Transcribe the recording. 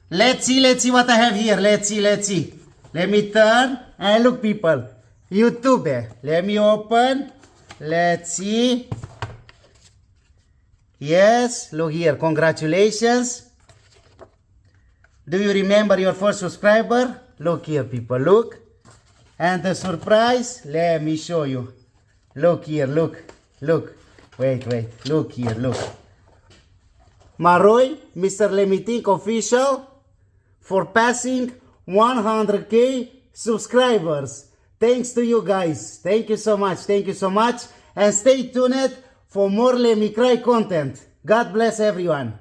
Let's see what I have here. Let's see. Let me turn and look, people. YouTube. Let me open. Let's see. Yes, look here. Congratulations. Do you remember your first subscriber? Look here, people. Look. And the surprise, let me show you. Look here, look. Wait. Look here, look. Maroi, Mr. Lemiting official, for passing 100k subscribers. Thanks to you guys. Thank you so much. And stay tuned for more Let Me Cry content. God bless everyone.